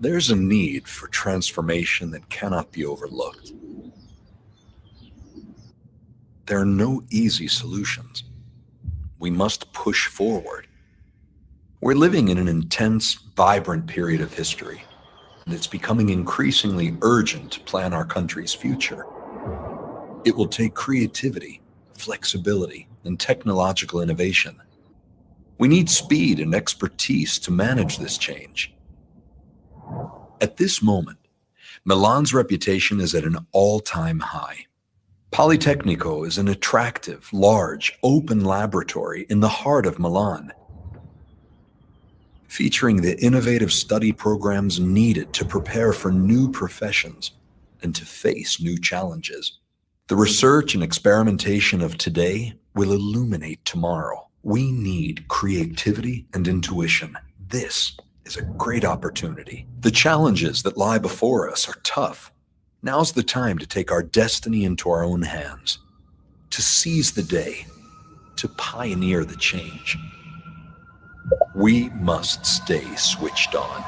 There's a need for transformation that cannot be overlooked. There are no easy solutions. We must push forward. We're living in an intense, vibrant period of history, and it's becoming increasingly urgent to plan our country's future. It will take creativity, flexibility, and technological innovation. We need speed and expertise to manage this change. At this moment, Milan's reputation is at an all-time high. Politecnico is an attractive, large, open laboratory in the heart of Milan, featuring the innovative study programs needed to prepare for new professions and to face new challenges. The research and experimentation of today will illuminate tomorrow. We need creativity and intuition. This is a great opportunity. The challenges that lie before us are tough. Now's the time to take our destiny into our own hands, to seize the day, to pioneer the change. We must stay switched on.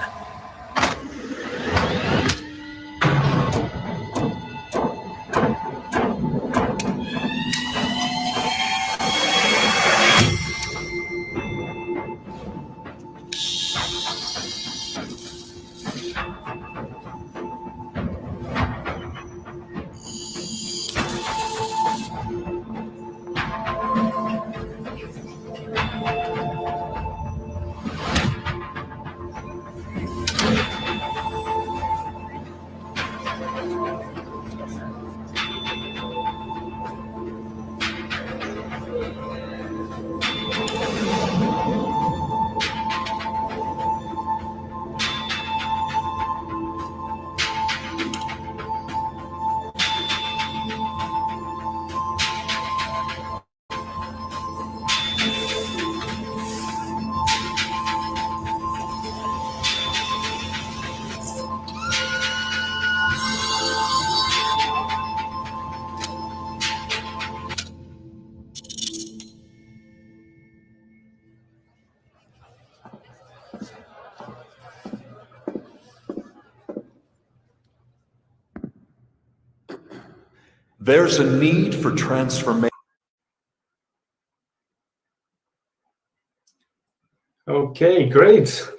There's a need for transformation. Okay, great.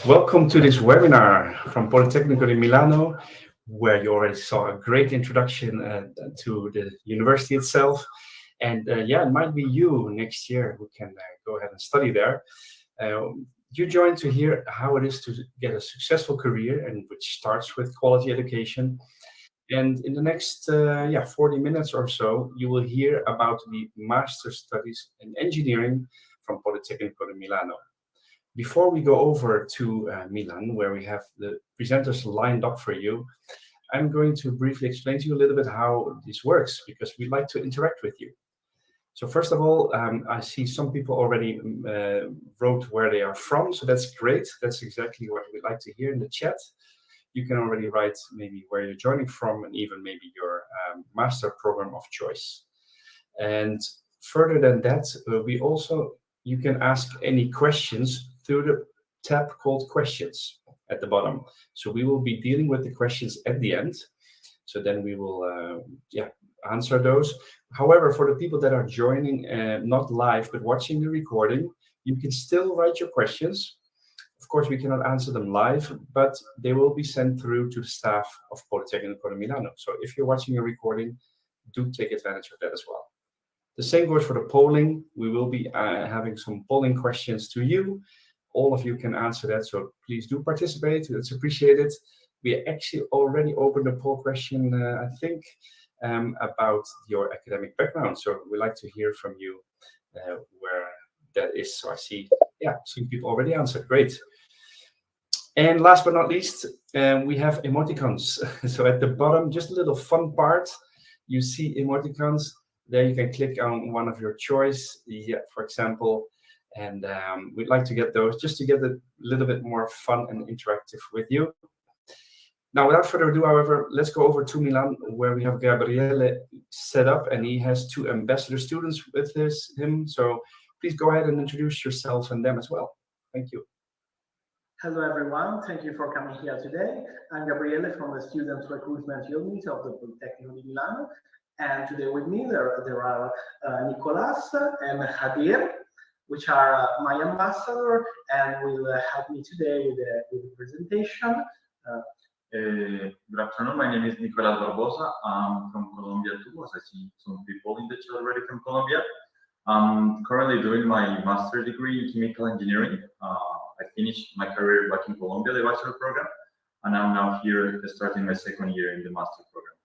Welcome to this webinar from Politecnico di Milano, where you already saw a great introduction to the university itself. And yeah, it might be you next year who can go ahead and study there. You joined to hear how it is to get a successful career, and which starts with quality education. And in the next 40 minutes or so, you will hear about the Master's Studies in Engineering from Politecnico di Milano. Before we go over to Milan, where we have the presenters lined up for you, I'm going to briefly explain to you a little bit how this works, because we'd like to interact with you. So first of all, I see some people already wrote where they are from, so that's great. That's exactly what we'd like to hear in the chat. You can already write maybe where you're joining from and even maybe your master program of choice. And further than that, you can ask any questions through the tab called questions at the bottom. So we will be dealing with the questions at the end. So then we will answer those. However, for the people that are joining not live but watching the recording, you can still write your questions. Of course, we cannot answer them live, but they will be sent through to the staff of Politecnico di Milano. So if you're watching a recording, do take advantage of that as well. The same goes for the polling. We will be having some polling questions to you. All of you can answer that, so please do participate. It's appreciated. We actually already opened a poll question, I think, about your academic background. So we'd like to hear from you where that is. So I see, some people already answered. Great. And last but not least, we have emoticons. So at the bottom, just a little fun part, you see emoticons. There you can click on one of your choice, for example, and we'd like to get those just to get a little bit more fun and interactive with you. Now, without further ado, however, let's go over to Milan, where we have Gabriele set up, and he has two ambassador students with him. So please go ahead and introduce yourself and them as well. Thank you. Hello everyone, thank you for coming here today. I'm Gabriele from the Student Recruitment Unit of the Politecnico di Milano, and today with me there are Nicolas and Javier, which are my ambassador, and will help me today with the presentation. Good afternoon, my name is Nicolas Barbosa. I'm from Colombia too, as I see some people in the chat already from Colombia. I'm currently doing my master's degree in chemical engineering. I finished my career back in Colombia, the bachelor program, and I'm now here starting my second year in the master program.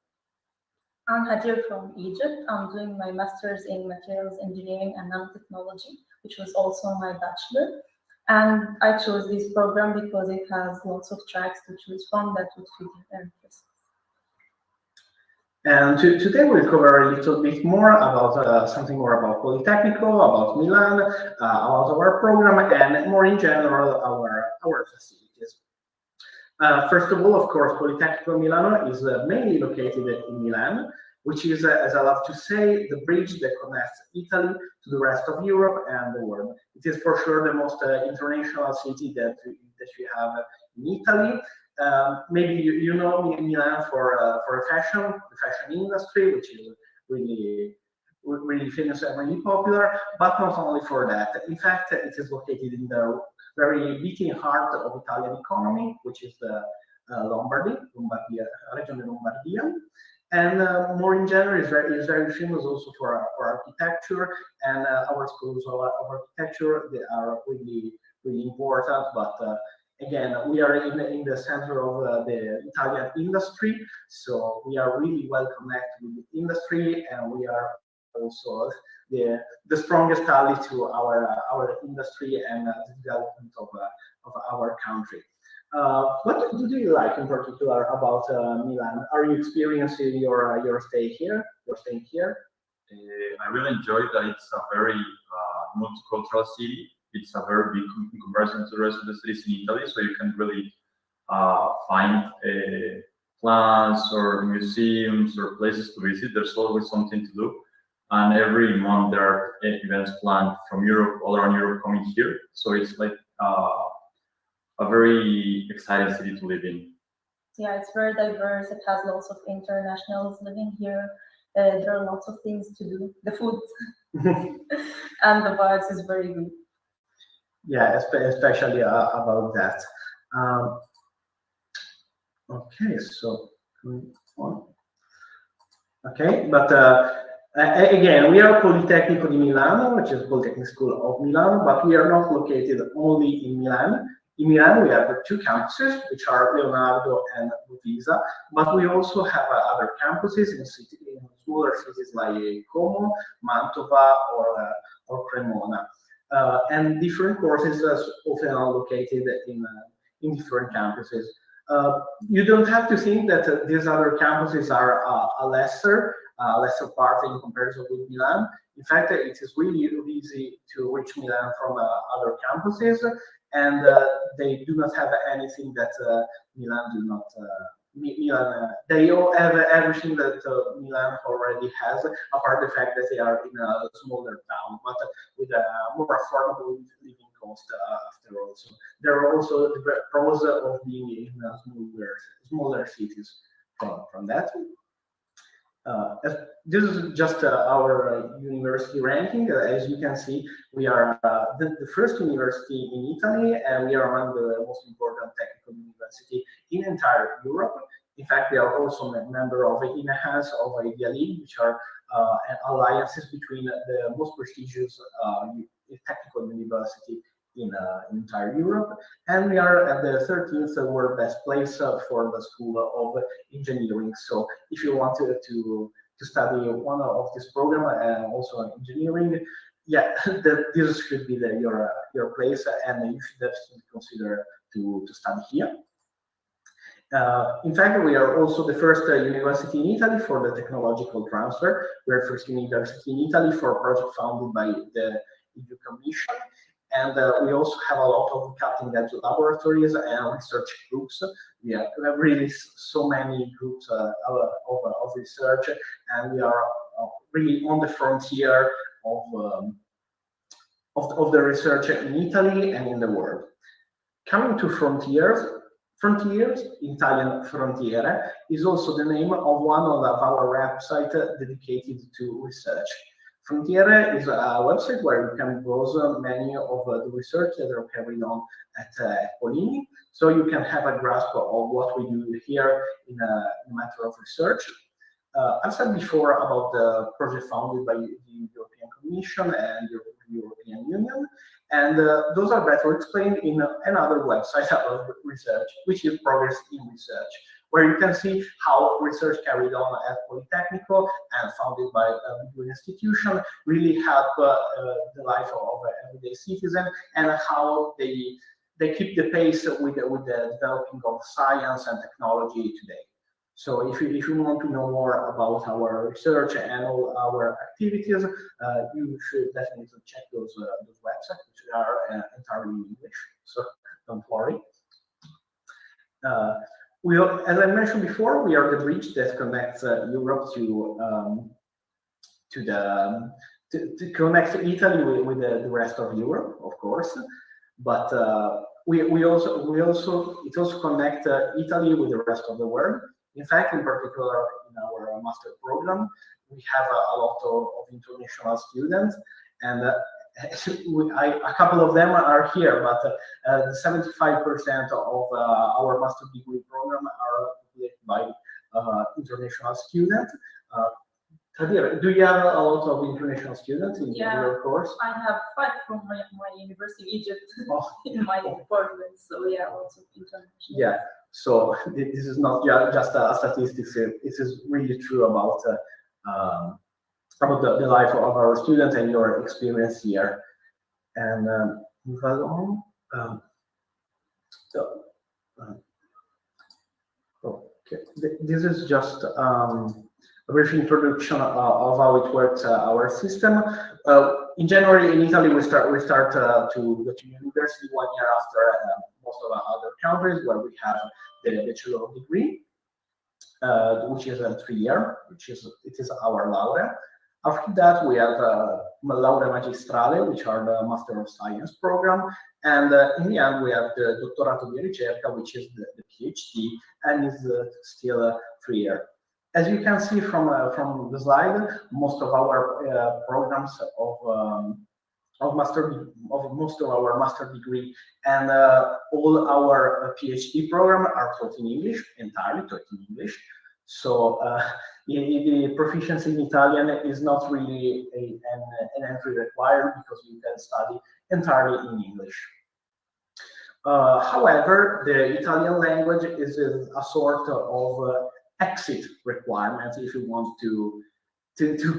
I'm Hadir from Egypt. I'm doing my master's in materials engineering and nanotechnology, which was also my bachelor. And I chose this program because it has lots of tracks to choose from that would fit their interests. And today we'll cover a little bit more about something more about Politecnico, about Milan, about our program, and more in general our facilities. First of all, of course, Politecnico Milano is mainly located in Milan, which is, as I love to say, the bridge that connects Italy to the rest of Europe and the world. It is for sure the most international city that we have in Italy. Maybe you know Milan for the fashion industry, which is really famous and really popular, but not only for that. In fact, it is located in the very beating heart of Italian economy, which is the Lombardia, Regione Lombardia. And more in general, is very famous also for architecture, and our schools of architecture, they are really important. But again, we are in the center of the Italian industry, so we are really well connected with the industry, and we are also the strongest ally to our industry and the development of our country. What do you like in particular about Milan? Are you experiencing your stay here? You're staying here? I really enjoy that it's a very multicultural city. It's a very big in comparison to the rest of the cities in Italy, so you can really find plants or museums or places to visit. There's always something to do, and every month there are events planned from Europe, all around Europe, coming here. So it's like a very exciting city to live in. Yeah, it's very diverse. It has lots of internationals living here. There are lots of things to do. The food and the vibes is very good. Yeah, especially about that. Okay, so okay, but again, we are Politecnico di Milano, which is Polytechnic School of Milano, but we are not located only in Milan. In Milan, we have two campuses, which are Leonardo and Luvisa, but we also have other campuses in smaller cities like Como, Mantova, or Cremona. And different courses often are located in different campuses. You don't have to think that these other campuses are a lesser part in comparison with Milan. In fact, it is really easy to reach Milan from other campuses, and they do not have anything that Milan do not. Milan, they all have everything that Milan already has, apart the fact that they are in a smaller town, but with a more affordable living cost after all. So there are also the pros of being in smaller cities from that. This is just our university ranking. As you can see, we are the first university in Italy, and we are among the most important technical university in entire Europe. In fact, we are also a member of INEHAS, of Idea League, which are alliances between the most prestigious technical university in entire Europe, and we are at the 13th world best place for the School of Engineering. So if you want to study one of this program and also engineering, yeah, this should be your place, and you should definitely consider to study here. In fact, we are also the first university in Italy for the technological transfer. We are the first university in Italy for a project founded by the EU Commission. And we also have a lot of cutting-edge laboratories and research groups. We have really so many groups of research, and we are really on the frontier of the research in Italy and in the world. Coming to frontiers, frontiers, in Italian frontiere, is also the name of one of our websites dedicated to research. Frontiere is a website where you can browse many of the research that are carried on at Polini, so you can have a grasp of what we do here in a matter of research. I've said before about the project founded by the European Commission and the European Union, and those are better explained in another website about research, which is Progress in Research, where you can see how research carried on at Politecnico and founded by a big institution really help the life of everyday citizen, and how they keep the pace with the developing of science and technology today. So if you want to know more about our research and all our activities, you should definitely check those websites, which are entirely in English. So don't worry. As I mentioned before, we are the bridge that connects Europe to connect Italy with the rest of Europe, of course. But it also connects Italy with the rest of the world. In fact, in particular, in our master program, we have a lot of international students, and a couple of them are here, but 75% of our master degree program are led by international students. Tadir, do you have a lot of international students in your course? I have 5 from my university, Egypt, in my department. So yeah, lots of international. Yeah. So this is not just a statistics. This is really true about the life of our students and your experience here. And move along. Okay, this is just a brief introduction of how it works, our system. In January in Italy, we start to go to university 1 year after most of our other countries, where we have the bachelor degree, which is a 3 year, it is our laurea. After that, we have laurea magistrale, which are the Master of Science program, and in the end, we have the dottorato di ricerca, which is the PhD, and is still 3 year. As you can see from the slide, most of our programs of most of our master degree and all our PhD program are taught in English, entirely taught in English. So the proficiency in Italian is not really an entry required, because you can study entirely in English. However, the Italian language is a sort of exit requirement, if you want to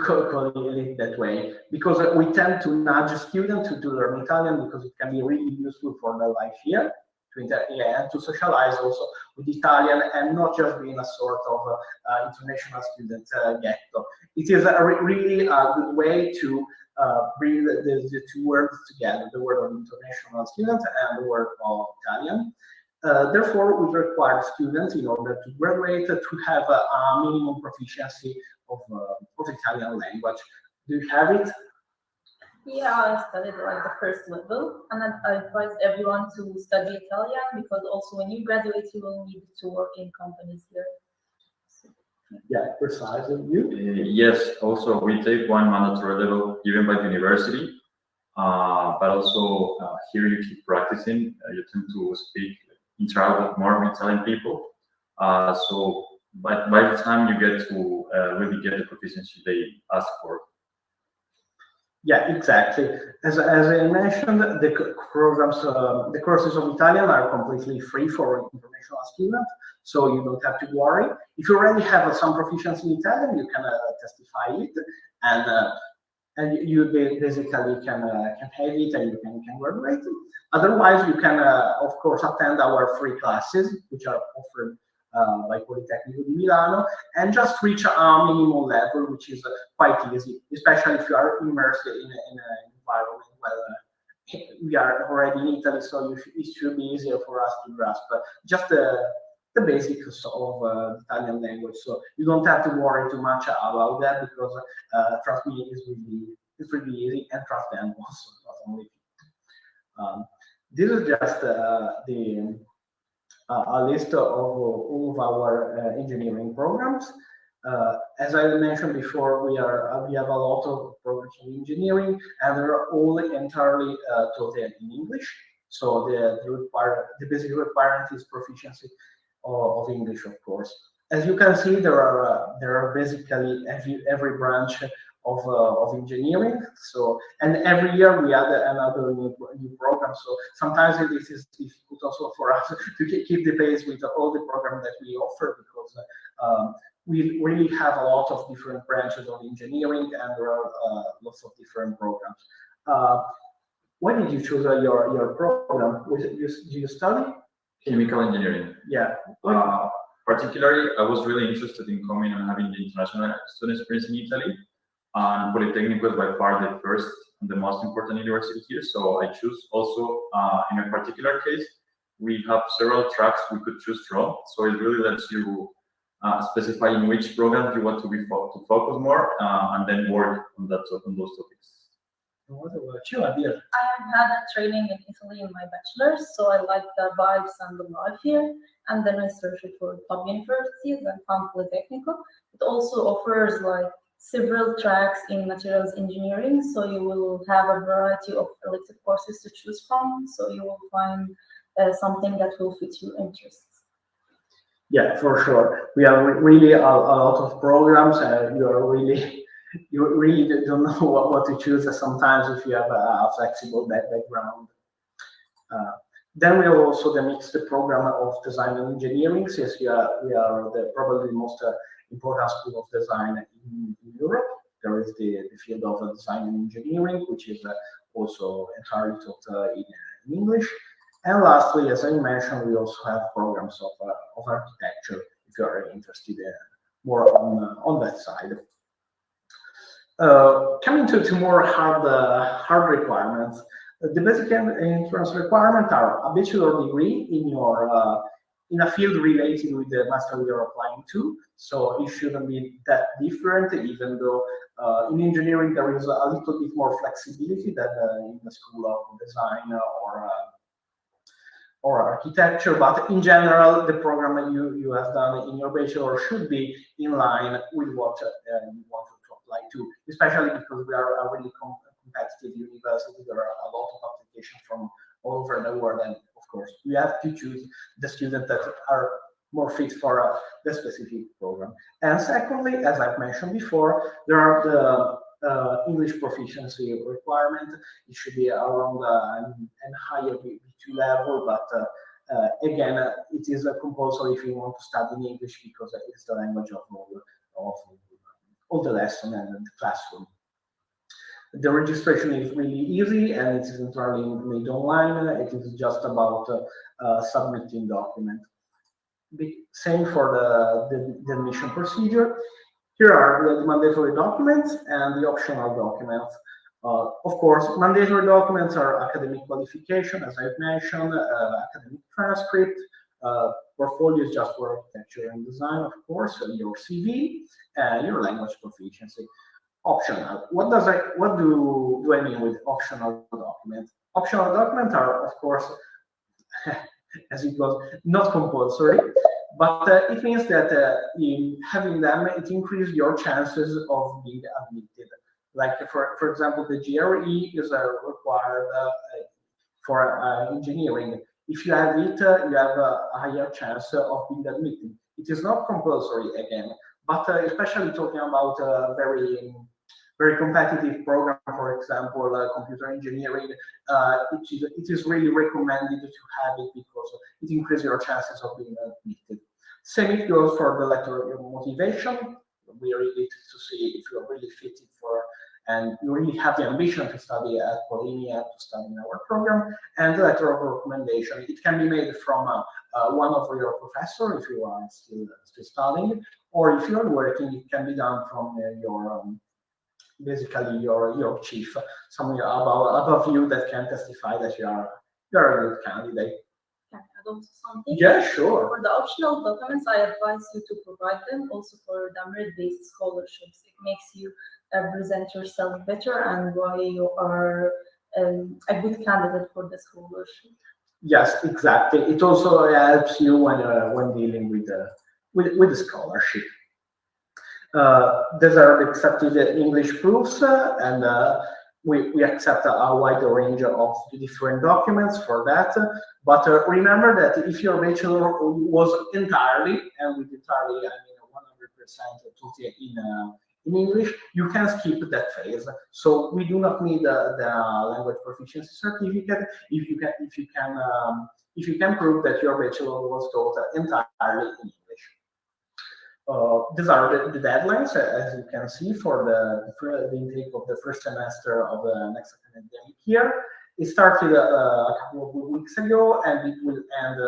call it that way, because we tend to nudge students to learn Italian, because it can be really useful for their life here, and to socialize also with Italian, and not just being a sort of international student ghetto. It is really a good way to bring the two worlds together, the world of international students and the world of Italian. Therefore, we require students, in order to graduate, to have a minimum proficiency of Italian language. Do you have it? Yeah, I studied like the first level, and I advise everyone to study Italian, because also when you graduate, you will need to work in companies here. So, yeah, precisely. You? Yes, also we take one mandatory level given by the university, but also here you keep practicing. You tend to speak, interact with more Italian people. So by the time you get to really get the proficiency they ask for. Yeah, exactly. As I mentioned, the programs, the courses of Italian are completely free for international students, so you don't have to worry. If you already have some proficiency in Italian, you can testify it, and you basically can have it, and you can graduate. Otherwise, you can, of course, attend our free classes, which are offered by Politecnico di Milano, and just reach a minimum level, which is quite easy, especially if you are immersed in an environment where we are already in Italy, so it should be easier for us to grasp just the basics of Italian language. So you don't have to worry too much about that, because trust me, it's really easy, and trust them also, not only. This is just a list of all of our engineering programs. As I mentioned before, we have a lot of programs in engineering, and they're all entirely taught in English. So the basic requirement is proficiency of English, of course. As you can see, there are basically every branch of engineering. So, and every year we add another new program. So sometimes it is difficult also for us to keep the pace with all the programs that we offer, because we really have a lot of different branches of engineering, and there are lots of different programs. When did you choose your program? Do you study? Chemical engineering. Yeah. Particularly, I was really interested in coming and having the international student experience in Italy. And Politecnico is by far the first and the most important university here. So I choose also, in a particular case, we have several tracks we could choose from. So it really lets you specify in which program you want to to focus more, and then work on on those topics. What about you, Adir? I have had a training in Italy in my bachelor's, so I like the vibes and the life here. And then I searched for top universities and found Politecnico. It also offers like several tracks in materials engineering, so you will have a variety of elective courses to choose from. So you will find something that will fit your interests. Yeah, for sure. We have really a lot of programs, and you really don't know what to choose sometimes if you have a flexible background. Then we have also the mixed program of design and engineering, since we are probably the most important school of design in Europe. There is the field of design and engineering, which is also entirely taught in English. And lastly, as I mentioned, we also have programs of architecture, if you are interested more on that side. Coming to more hard requirements, the basic entrance requirements are a bachelor degree in a field related with the master you're applying to. So it shouldn't be that different, even though in engineering there is a little bit more flexibility than in the school of design or architecture, but in general, the program you have done in your bachelor should be in line with what you want to apply to, especially because we are a really competitive university. There are a lot of applications from all over the world, and of course, we have to choose the students that are more fit for the specific program. And secondly, as I've mentioned before, there are the English proficiency requirement. It should be around and higher B2 level, but again, it is compulsory if you want to study in English, because it's the language of all the lesson and the classroom. The registration is really easy, and it is entirely made online. It is just about submitting documents. Same for the admission procedure. Here are the mandatory documents and the optional documents. Of course, mandatory documents are academic qualification, as I've mentioned, academic transcript, portfolio is just for architecture and design, of course, and your CV, and your language proficiency. Optional. What do I mean with optional documents? Optional documents are, of course, as it goes, not compulsory, but it means that in having them, it increases your chances of being admitted. Like, for example, the GRE is required for engineering. If you have it, you have a higher chance of being admitted. It is not compulsory again, but especially talking about very competitive program, for example, computer engineering, it is really recommended to have it, because it increases your chances of being admitted. Same it goes for the letter of motivation. We really need to see if you're really fitted for, and you really have the ambition to study at Polinia, to study in our program. And the letter of recommendation, it can be made from one of your professor if you are still studying, or if you're working, it can be done from basically your chief, someone above you that can testify that you're a good candidate. Can I add also something? Yeah, sure. For the optional documents, I advise you to provide them also for the merit-based scholarships. It makes you present yourself better and why you are a good candidate for the scholarship. Yes, exactly. It also helps you when dealing with the scholarship. These are the accepted English proofs, and we accept a wide range of different documents for that. But remember that if your bachelor was entirely, and with entirely I mean 100% totally in English, you can skip that phase. So we do not need the language proficiency certificate if you can prove that your bachelor was taught entirely in English. These are the deadlines, as you can see, for the intake of the first semester of the next academic year. It started a couple of weeks ago, and it will end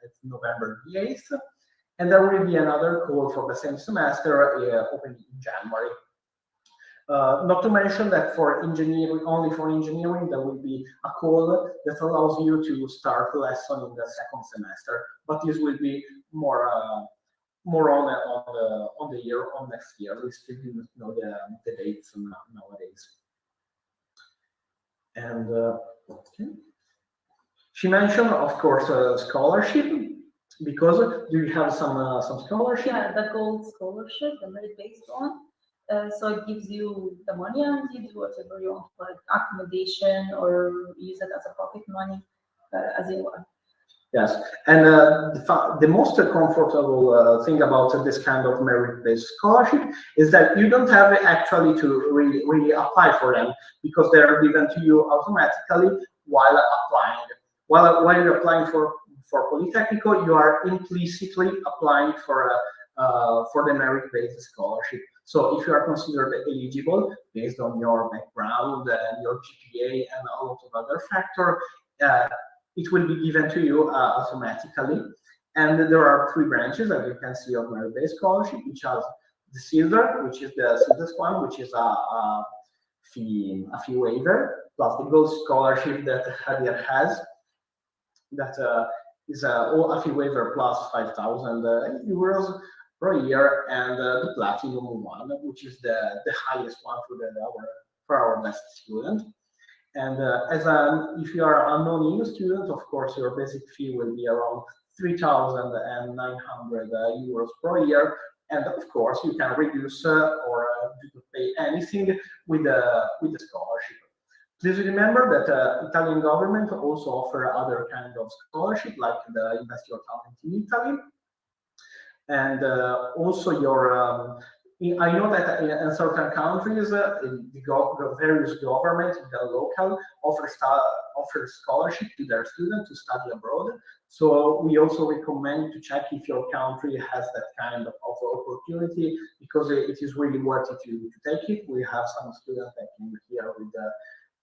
at November the 8th. And there will be another call for the same semester opening in January. Not to mention that for engineering, only for engineering, there will be a call that allows you to start a lesson in the second semester. But this will be more on the year on next year. We still do not know the dates nowadays. And okay. She mentioned, of course, scholarship. Because do you have some scholarship? Yeah, the gold scholarship, the merit-based one. So it gives you the money and you do whatever you want, like accommodation or use it as a pocket money, as you want. Yes, and the most comfortable thing about this kind of merit-based scholarship is that you don't have actually to really apply for them, because they are given to you automatically while applying. While you're applying for Politecnico, you are implicitly applying for the merit-based scholarship. So if you are considered eligible based on your background and your GPA and a lot of other factors, it will be given to you automatically. And there are three branches, as you can see, of merit-based scholarship, which has the silver, which is the simplest one, which is a fee waiver, plus the gold scholarship that Javier has, that is a fee waiver plus 5,000 euros per year, and the platinum one, which is the highest one for our best student. And if you are a non-EU student, of course, your basic fee will be around 3,900 euros per year. And of course, you can reduce or do not pay anything with the scholarship. Please remember that Italian government also offer other kind of scholarship, like the Invest Your Talent in Italy. And also your I know that in certain countries, the various governments, the local, offer scholarship to their students to study abroad. So we also recommend to check if your country has that kind of opportunity, because it is really worth it to take it. We have some students that came here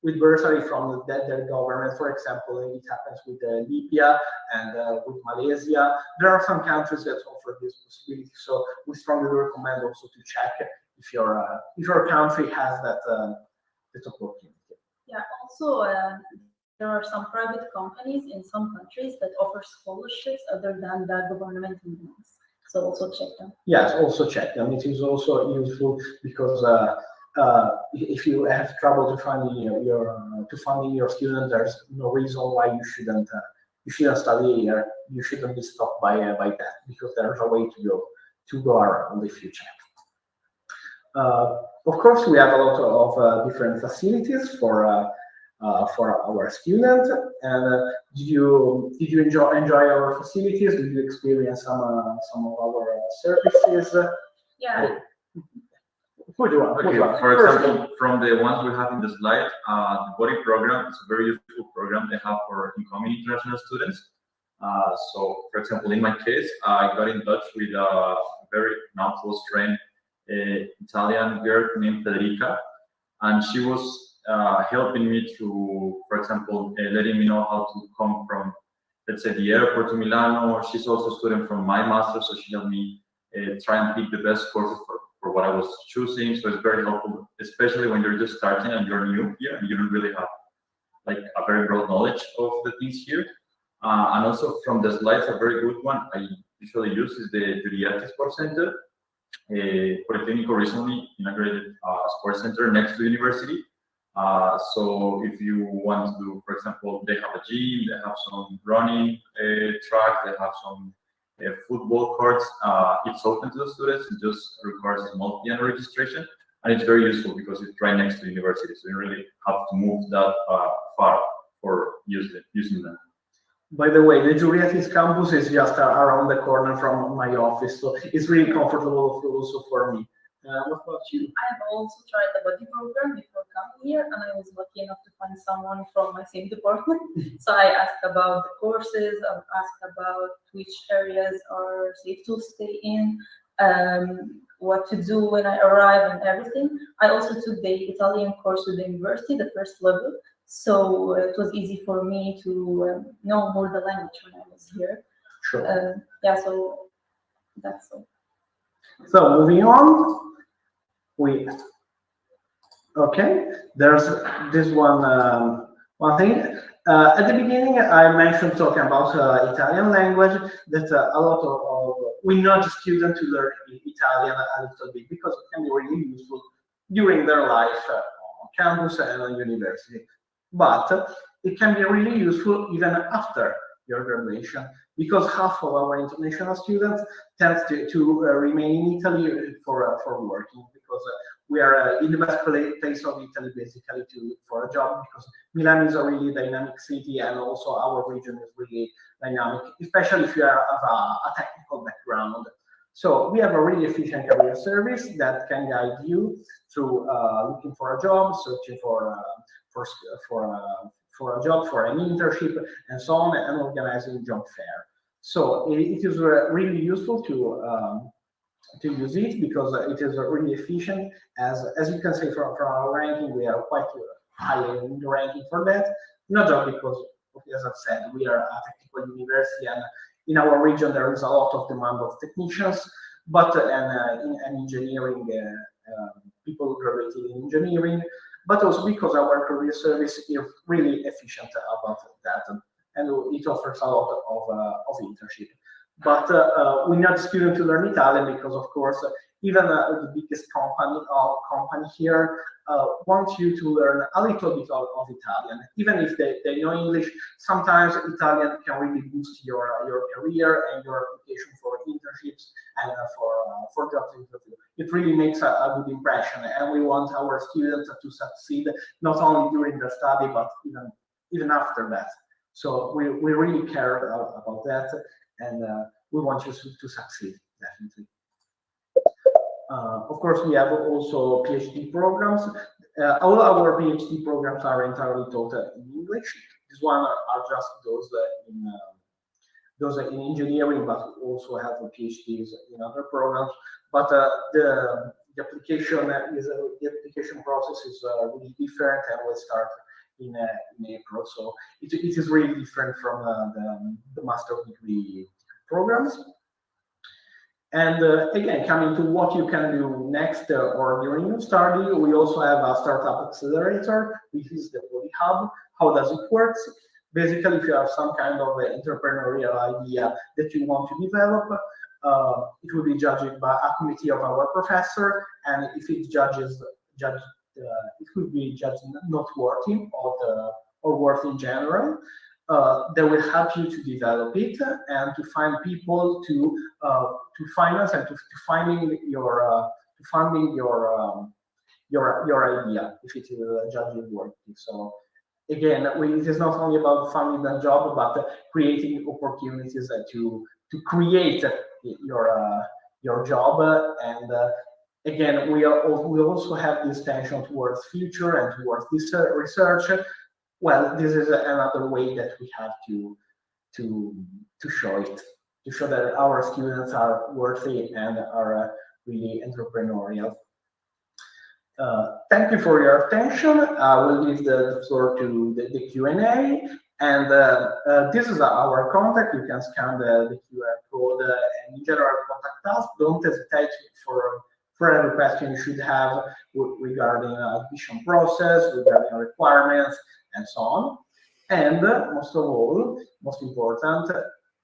with bursary from their government. For example, it happens with Libya and with Malaysia. There are some countries that offer this possibility, so we strongly recommend also to check if your country has that opportunity. Yeah, also there are some private companies in some countries that offer scholarships other than the governmental ones. So also check them. Yes, also check them. It is also useful because if you have trouble to funding your student, there's no reason why you shouldn't study here. You shouldn't be stopped by that, because there's a way to go around if you check. Of course, we have a lot of different facilities for our students. And did you enjoy our facilities? Did you experience some of our services? Yeah. For example, from the ones we have in the slide, the body program is a very useful program they have for incoming international students. So, for example, in my case, I got in touch with a very now close friend, Italian girl named Federica, and she was helping me to, for example, letting me know how to come from, let's say, the airport to Milano. She's also a student from my master, so she helped me try and pick the best courses for what I was choosing. So it's very helpful, especially when you're just starting and you're new here and you don't really have like a very broad knowledge of the things here. And also from the slides, a very good one I usually use is the Juliette Sports Center. Politecnico recently inaugurated a sports center next to the university. So if you want to do, for example, they have a gym, they have some running track, they have some football courts. It's open to the students. It just requires a small fee and registration, and it's very useful because it's right next to the university. So you really have to move that far for using them. By the way, the Juriatis campus is just around the corner from my office, so it's really comfortable also for me. What about you? I have also tried the body program before coming here, and I was lucky enough to find someone from my same department. So I asked about the courses, I asked about which areas are safe to stay in, what to do when I arrive and everything. I also took the Italian course with the university, the first level. So it was easy for me to know more the language when I was here. Sure. Yeah, so that's all. So moving on, okay. There's this one thing. At the beginning, I mentioned talking about Italian language that a lot of we nudge students to learn Italian a little bit because it can be really useful during their life on campus and on university. But it can be really useful even after your graduation because half of our international students tend to remain in Italy for working because we are in the best place of Italy basically for a job because Milan is a really dynamic city and also our region is really dynamic, especially if you have a technical background. So we have a really efficient career service that can guide you through looking for a job, searching for a job, for an internship, and so on, and organizing job fair. So it is really useful to use it because it is really efficient. As you can see from our ranking, we are quite high in the ranking for that. Not just because, as I've said, we are a technical university, and in our region there is a lot of demand of technicians, but in engineering, people graduated in engineering, but also because our career service is really efficient about that, and it offers a lot of internship. But we need students to learn Italian because, of course, even the biggest company here wants you to learn a little bit of Italian. Even if they know English, sometimes Italian can really boost your career and your application for internships and for job interview. It really makes a good impression, and we want our students to succeed not only during their study but even after that. So we really care about that, and we want you to succeed, definitely. Of course, we have also PhD programs. All our PhD programs are entirely taught in English. This one are just those in engineering, but also have PhDs in other programs. But the application process is really different, and will start in April. So it is really different from the master's degree programs. And again, coming to what you can do next or during your study, we also have a startup accelerator, which is the PolyHub. How does it work? Basically, if you have some kind of entrepreneurial idea that you want to develop, it will be judged by a committee of our professor, and if it it could be judged not worthy or worth in general. They will help you to develop it and to find people to finance and to funding your idea if it is judged worthy. So again, it is not only about funding the job, but creating opportunities to create your job. And again, we also have this tension towards future and towards this research. Well, this is another way that we have to show it, to show that our students are worthy and are really entrepreneurial. Thank you for your attention. I will leave the floor to the Q&A. And this is our contact. You can scan the QR code and in general contact us. Don't hesitate for every question you should have regarding admission process, regarding requirements, and so on. And most of all, most important,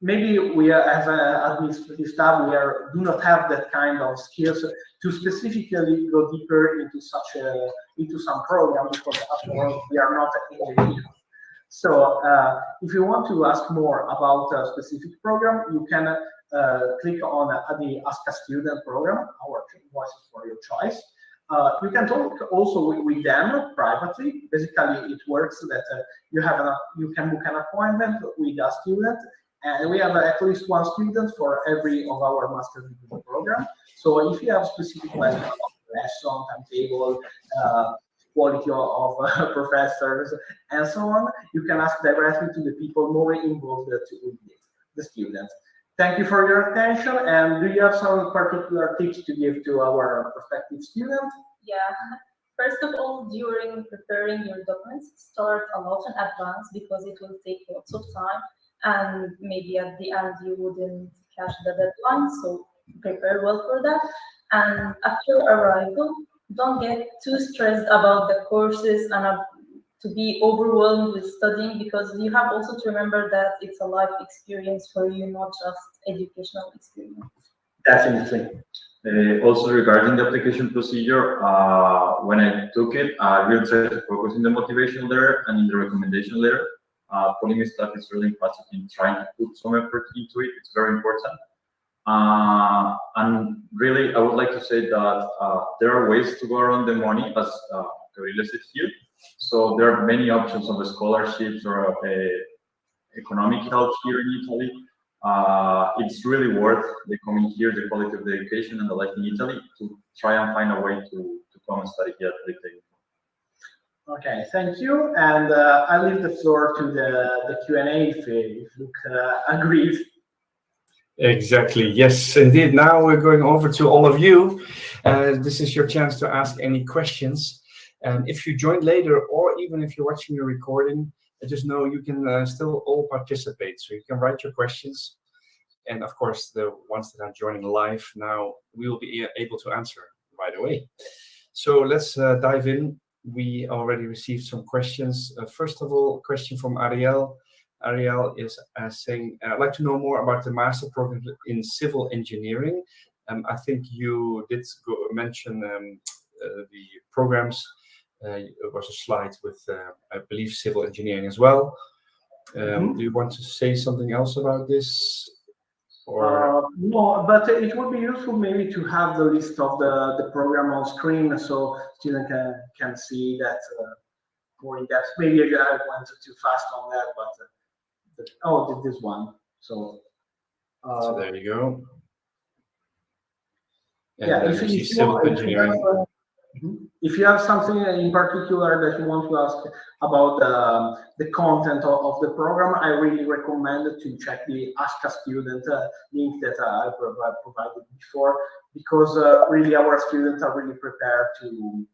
maybe we are, as administrative staff, do not have that kind of skills to specifically go deeper into some program, because after all, we are not engineers. So if you want to ask more about a specific program, you can click on the Ask a Student program, our Voices for Your Choice. You can talk also with them privately. Basically, it works that you can book an appointment with a student, and we have at least one student for every of our master's degree program. So if you have specific questions about lesson, timetable, quality of professors, and so on, you can ask directly to the people more involved with the students. Thank you for your attention. And do you have some particular tips to give to our prospective students? Yeah. First of all, during preparing your documents, start a lot in advance, because it will take lots of time, and maybe at the end you wouldn't catch the deadline. So prepare well for that. And after arrival, don't get too stressed about the courses and to be overwhelmed with studying, because you have also to remember that it's a life experience for you, not just educational experience. Definitely. Also, regarding the application procedure, when I took it, I really tried to focus in the motivation letter and in the recommendation letter. Putting stuff is really important in trying to put some effort into it. It's very important. And really, I would like to say that there are ways to go around the money, as Gabriela said here. So there are many options of scholarships or economic help here in Italy. It's really worth the coming here, the quality of the education and the life in Italy, to try and find a way to come and study here at Politecnico. Okay, thank you. And I leave the floor to the Q&A if Luke agrees. Exactly. Yes, indeed. Now we're going over to all of you. This is your chance to ask any questions. And if you joined later, or even if you're watching the recording, just know you can still all participate. So you can write your questions. And of course, the ones that are joining live now, we will be able to answer right away. So let's dive in. We already received some questions. First of all, a question from Ariel. Ariel is saying, I'd like to know more about the master program in civil engineering. I think you did mention the programs. It was a slide with, I believe, civil engineering as well. Do you want to say something else about this? Or no, but it would be useful maybe to have the list of the program on screen, so students can see that more in depth. Maybe I went too fast on that, but this one. So there you go. And yeah, if you have something in particular that you want to ask about the content of the program, I really recommend to check the Ask a Student link that I provided before, because really our students are really prepared to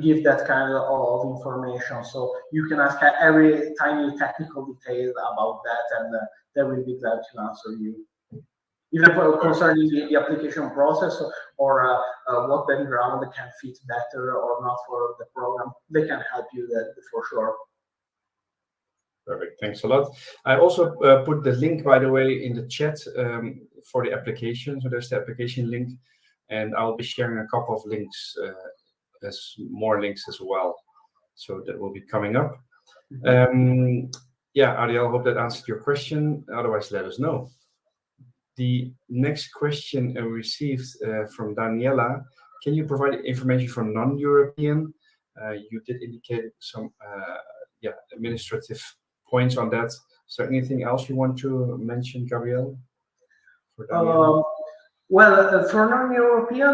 give that kind of information. So you can ask every tiny technical detail about that, and they will be glad to answer you. Even concerning the application process, or what background can fit better or not for the program, they can help you that for sure. Perfect, thanks a lot. I also put the link, by the way, in the chat for the application. So there's the application link, and I'll be sharing a couple of links, as more links as well. So that will be coming up. Yeah, Ariel, I hope that answered your question. Otherwise, let us know. The next question received from Daniela. Can you provide information for non-European? You did indicate some administrative points on that. Is there anything else you want to mention, Gabriel? Well, for non-European,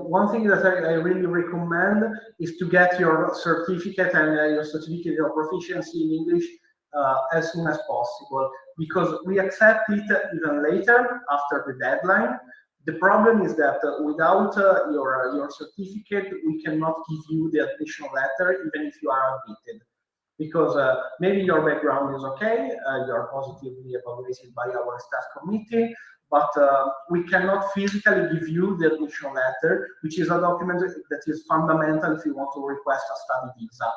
one thing that I really recommend is to get your certificate and your certificate of proficiency in English as soon as possible, because we accept it even later after the deadline. The problem is that without your certificate, we cannot give you the admission letter, even if you are admitted, because maybe your background is okay, you're positively evaluated by our staff committee, but we cannot physically give you the admission letter, which is a document that is fundamental if you want to request a study visa.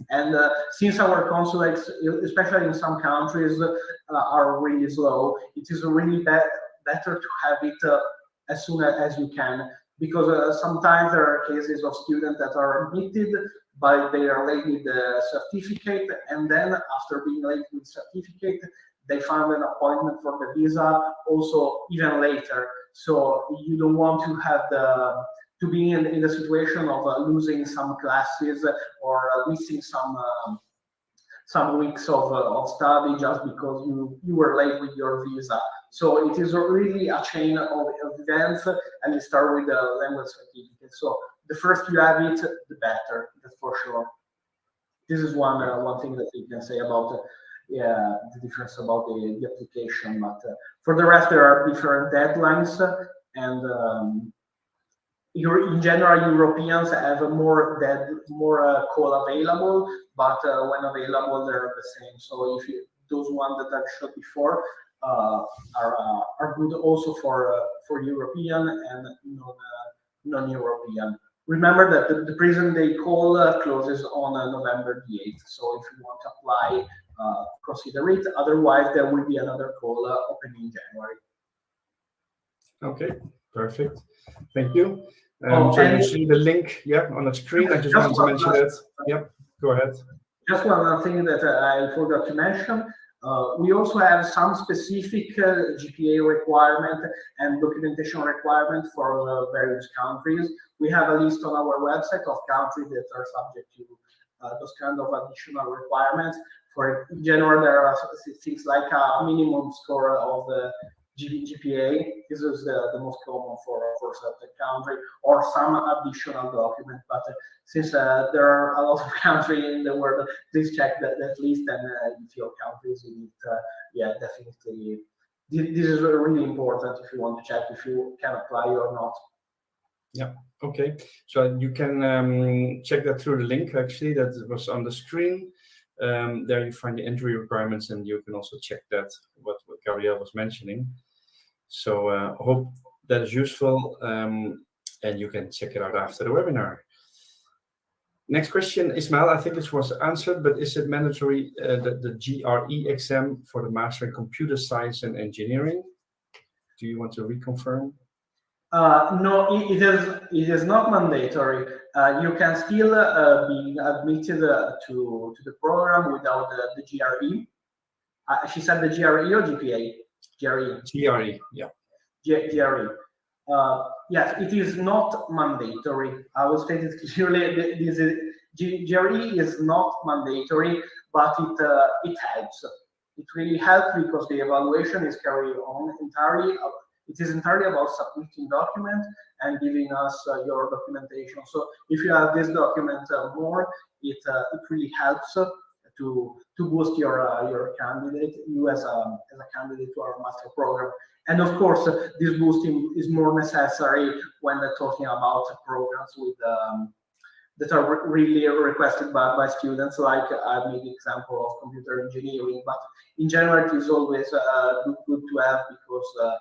And since our consulates, especially in some countries, are really slow, it is really better to have it as soon as you can, because sometimes there are cases of students that are admitted, but they are late with the certificate, and then after being late with certificate, they found an appointment for the visa also even later. So you don't want to have to be in the situation of losing some classes or missing some weeks of study just because you were late with your visa. So it is really a chain of events, and you start with the language certificate. So the first you have it, the better, that's for sure. This is one thing that you can say about yeah, the difference about the application. But for the rest, there are different deadlines, and in general, Europeans have more call available, but when available, they're the same. So if those ones that I've showed before are good also for European and non-European. Remember that the prison day call closes on November the 8th. So if you want to apply, consider it. Otherwise, there will be another call opening in January. Okay, perfect. Thank you. Oh, So you see the link, yeah, on the screen. I just wanted to mention that. Yep, go ahead. Just one other thing that I forgot to mention. We also have some specific GPA requirement and documentation requirement for various countries. We have a list on our website of countries that are subject to those kind of additional requirements. For in general, there are things like a minimum score of the GPA. This is the most common for certain country, or some additional document. But since there are a lot of countries in the world, please check that list, and if your country is in it, yeah, definitely. This is really important if you want to check if you can apply or not. Yeah. Okay. So you can check that through the link actually that was on the screen. There you find the entry requirements, and you can also check that what Gabrielle was mentioning. So hope that is useful, and you can check it out after the webinar. Next question, Ismail, I think this was answered, but is it mandatory the GRE exam for the Master in Computer Science and Engineering? Do you want to reconfirm? No, it is not mandatory. You can still be admitted to the program without the GRE. She said the GRE or GPA? GRE. GRE, yeah. GRE. Yes, it is not mandatory. I will state it clearly. GRE is not mandatory, but it helps. It really helps because the evaluation is carried on entirely. It is entirely about submitting documents and giving us your documentation. So if you have this document more, it really helps to boost your candidate, you as a candidate to our master program. And of course, this boosting is more necessary when they're talking about programs with that are really requested by students, like I made the example of computer engineering. But in general, it is always good to have because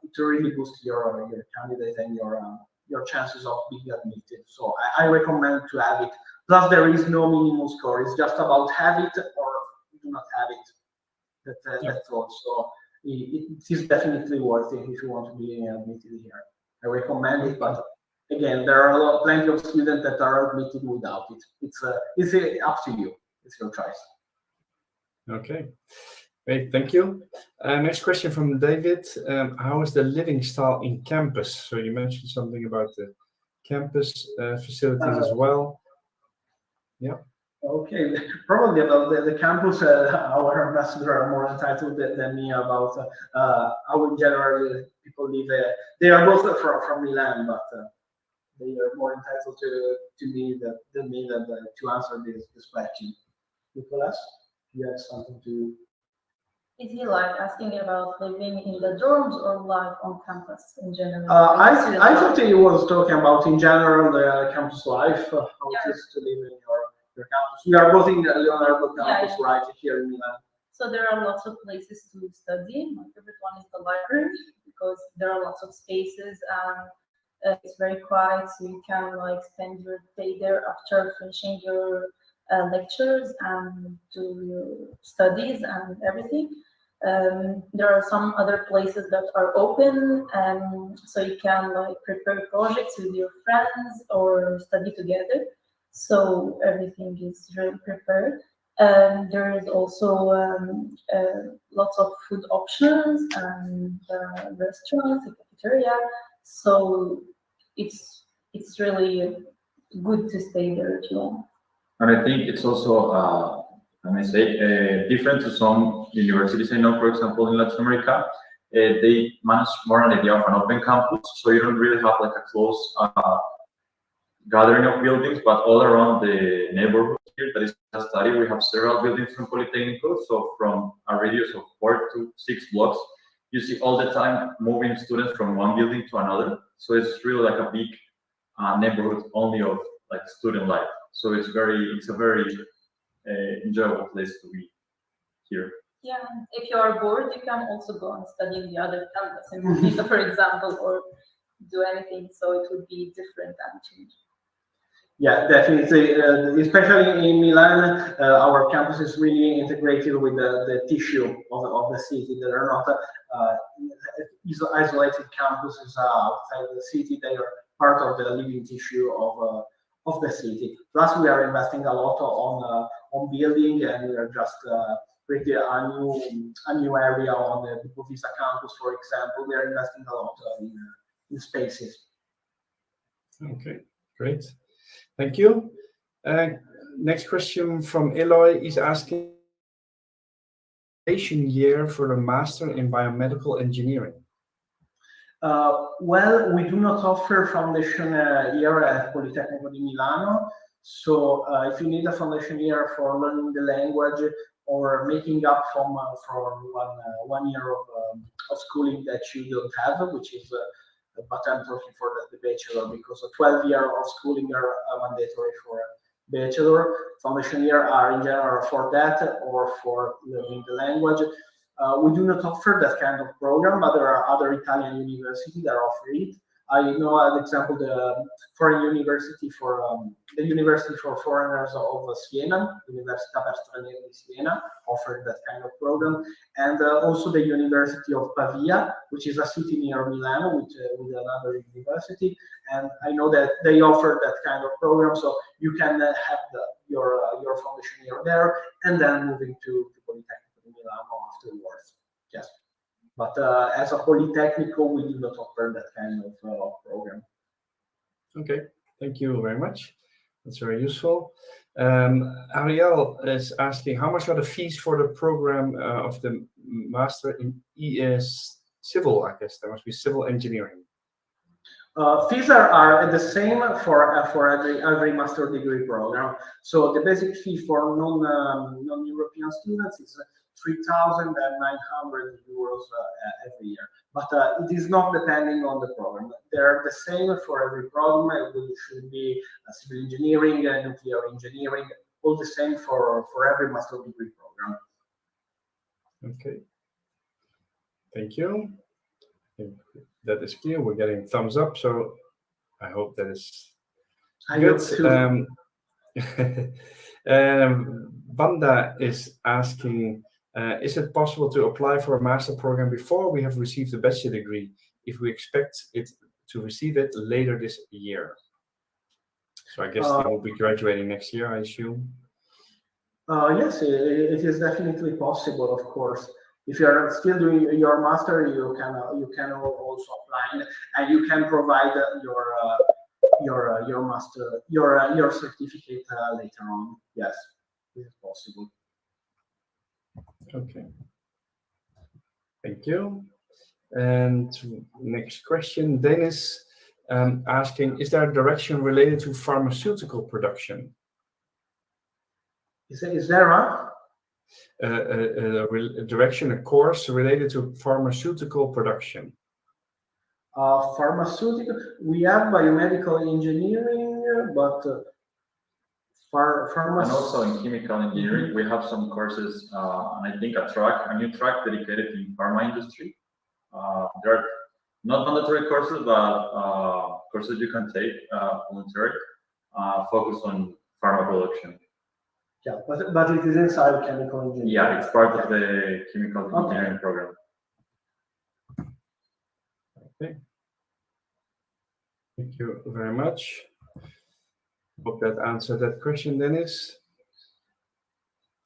it really boosts your candidate and your chances of being admitted. So I recommend to have it. Plus, there is no minimum score. It's just about have it or do not have it. That's all. So it is definitely worth it if you want to be admitted here. I recommend it, but again, there are plenty of students that are admitted without it. It's up to you. It's your choice. Okay. Great, thank you. Next question from David. How is the living style in campus? So you mentioned something about the campus facilities as well. Yeah. Okay, probably about the campus, our ambassadors are more entitled than me about how in general people live. They are both from Milan, but they are more entitled to me than me to answer this question. Nicolas, you have something to? Is he like asking about living in the dorms or life on campus in general? I thought he was talking about in general the campus life, how it is to live in your campus. We are both in the Leonardo campus, right here in Milan. So there are lots of places to study. My favorite one is the library because there are lots of spaces and it's very quiet, so you can like spend your day there after finishing your lectures and do your studies and everything. There are some other places that are open, so you can like prepare projects with your friends or study together. So everything is really prepared. There is also lots of food options and restaurants, a cafeteria. So it's really good to stay there if you want. And I think it's also, I may say, different to some universities I know, for example, in Latin America. They manage more an idea of an open campus, so you don't really have like a close gathering of buildings, but all around the neighborhood here that is a study, we have several buildings from Politecnico. So from a radius of 4 to 6 blocks, you see all the time moving students from one building to another. So it's really like a big neighborhood only of like student life. So it's a very enjoyable place to be here. Yeah, if you are bored, you can also go and study in the other campus in Pisa, for example, or do anything. So it would be different and change. Yeah, definitely. Especially in Milan, our campus is really integrated with the tissue of the city. There are not isolated campuses outside the city. They are part of the living tissue of the city. Plus, we are investing a lot on building, and we are just creating a new area on the Pisa campus, for example. We are investing a lot in spaces. Okay, great. Thank you. Next question from Eloy is asking year for the Master in Biomedical Engineering. Well, we do not offer foundation year at Politecnico di Milano. So if you need a foundation year for learning the language or making up from one year of schooling that you don't have, which is but I'm talking for the bachelor, because a 12 year of schooling are mandatory for bachelor. Foundation year are in general for that or for learning the language. We do not offer that kind of program, but there are other Italian universities that offer it. I know, an example, the foreign university for the University for Foreigners of Siena, Università per Stranieri di Siena, offered that kind of program, and also the University of Pavia, which is a city near Milan, with another university, and I know that they offer that kind of program, so you can have your foundation year there, and then moving to Politecnico di Milano afterwards. Yes. But as a Politecnico, we do not offer that kind of program. Okay, thank you very much. That's very useful. Ariel is asking, how much are the fees for the program of the Master in Civil, I guess there must be Civil Engineering. Fees are the same for every master degree program. So the basic fee for non-European students is 3,900 euros every year. But it is not depending on the program. They're the same for every program. It should be civil engineering, nuclear engineering, all the same for every master degree program. Okay. Thank you. That is clear. We're getting thumbs up, so I hope that is good. Vanda is asking, is it possible to apply for a master program before we have received a bachelor degree if we expect it to receive it later this year? So I guess they will be graduating next year, I assume. Yes, it is definitely possible, of course. If you are still doing your master, you can also apply, and you can provide your master your certificate later on. Yes, it is possible. Okay. Thank you. And next question, Dennis asking, is there a direction related to pharmaceutical production? Is there a direction, a course related to pharmaceutical production? Pharmaceutical, we have biomedical engineering, but and also in chemical engineering, we have some courses, and I think a new track dedicated to pharma industry. There are not mandatory courses, but courses you can take voluntarily, focused on pharma production. Yeah, but it is inside chemical engineering. Yeah, it's part of the chemical engineering program. Okay. Thank you very much. Hope that answered that question, Dennis.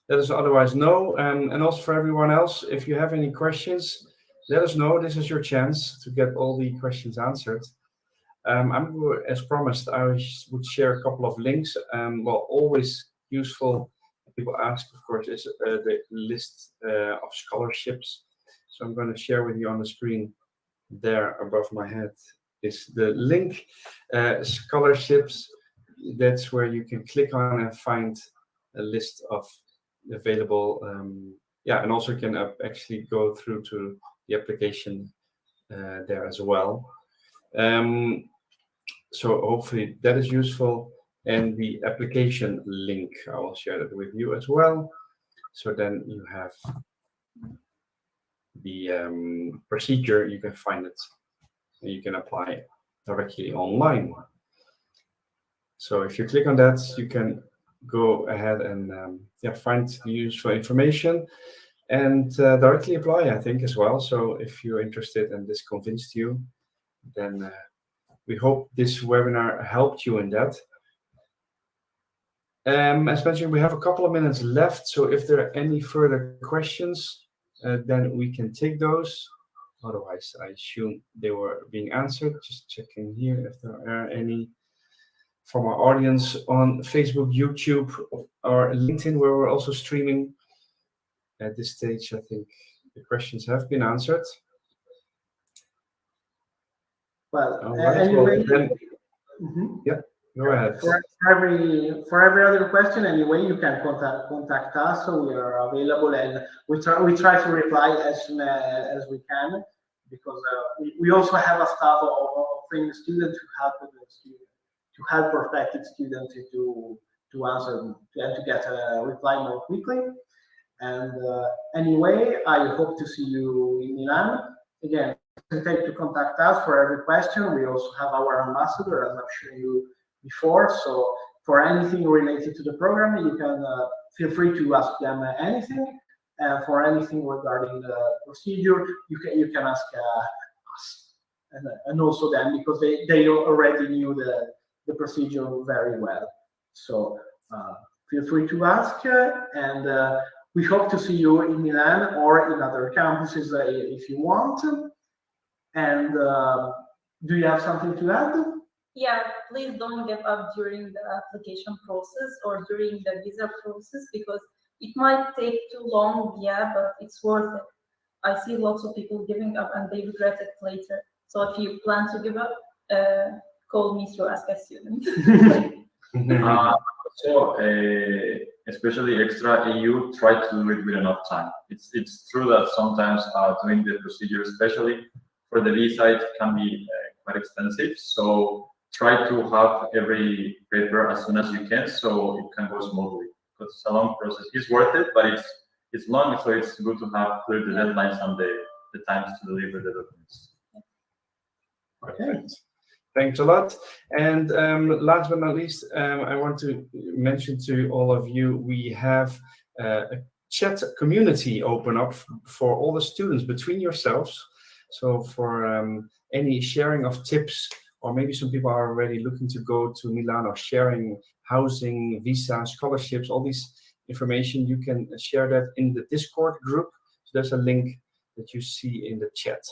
Let us otherwise know. And also for everyone else, if you have any questions, let us know. This is your chance to get all the questions answered. As promised, I would share a couple of links. Well, always useful. People ask, of course, is the list of scholarships. So I'm going to share with you on the screen there above my head is the link, scholarships. That's where you can click on and find a list of available. And also you can actually go through to the application there as well. So hopefully that is useful. And the application link, I will share that with you as well. So then you have the procedure, you can find it, and you can apply it directly online. So if you click on that, you can go ahead and find the useful information and directly apply, I think, as well. So if you're interested and this convinced you, then we hope this webinar helped you in that. As mentioned, we have a couple of minutes left. So if there are any further questions, then we can take those. Otherwise, I assume they were being answered. Just checking here if there are any from our audience on Facebook, YouTube, or LinkedIn, where we're also streaming. At this stage, I think the questions have been answered. Well, right, anyway, yeah, go ahead. For every other question, anyway, you can contact us. So we are available, and we try to reply as soon as we can, because we also have a staff of training students to help prospective students to answer and to get a reply more quickly. And anyway, I hope to see you in Milan again. Hesitate to contact us for every question. We also have our ambassador, as I've shown you before. So for anything related to the program, you can feel free to ask them anything. And for anything regarding the procedure, you can ask us and also them, because they already knew the procedure very well. So feel free to ask, and we hope to see you in Milan or in other campuses if you want. And do you have something to add? Yeah, please don't give up during the application process or during the visa process, because it might take too long, yeah, but it's worth it. I see lots of people giving up and they regret it later. So if you plan to give up, call me through Ask a Student. So, especially extra EU, try to do it with enough time. It's true that sometimes doing the procedure, especially for the visa, it can be quite expensive. So try to have every paper as soon as you can, so it can go smoothly. Because it's a long process. It's worth it, but it's long, so it's good to have clear the deadlines and the times to deliver the documents. Perfect. Thanks a lot. And last but not least, I want to mention to all of you, we have a chat community open up for all the students between yourselves. So for any sharing of tips, or maybe some people are already looking to go to Milan, or sharing housing, visa, scholarships, all these information, you can share that in the Discord group. So there's a link that you see in the chat,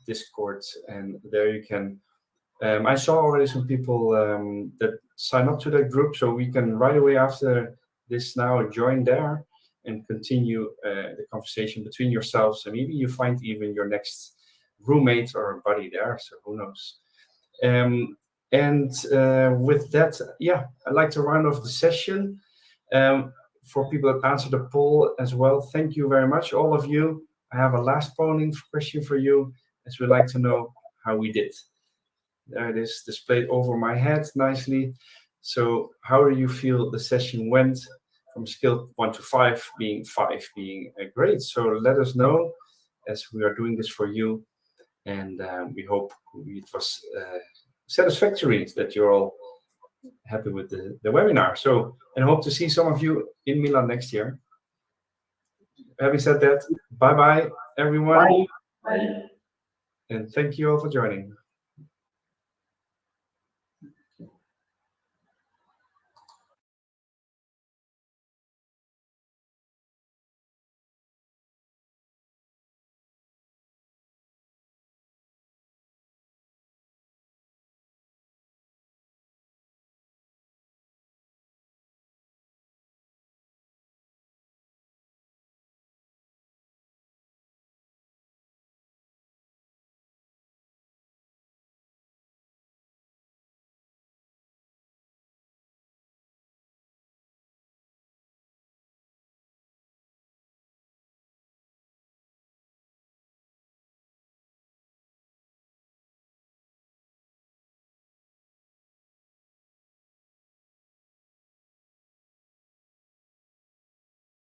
Discord, and there you can. I saw already some people that sign up to that group, so we can right away after this now join there and continue the conversation between yourselves, and maybe you find even your next roommate or buddy there, so who knows. With that, yeah, I'd like to round off the session. For people that answered the poll as well, thank you very much, all of you. I have a last polling question for you, as we'd like to know how we did. There it is, displayed over my head nicely. So how do you feel the session went, from scale 1 to 5, being 5 being great? So let us know, as we are doing this for you. And we hope it was satisfactory, that you're all happy with the webinar. So, and hope to see some of you in Milan next year. Having said that, bye-bye, everyone. Bye. And thank you all for joining.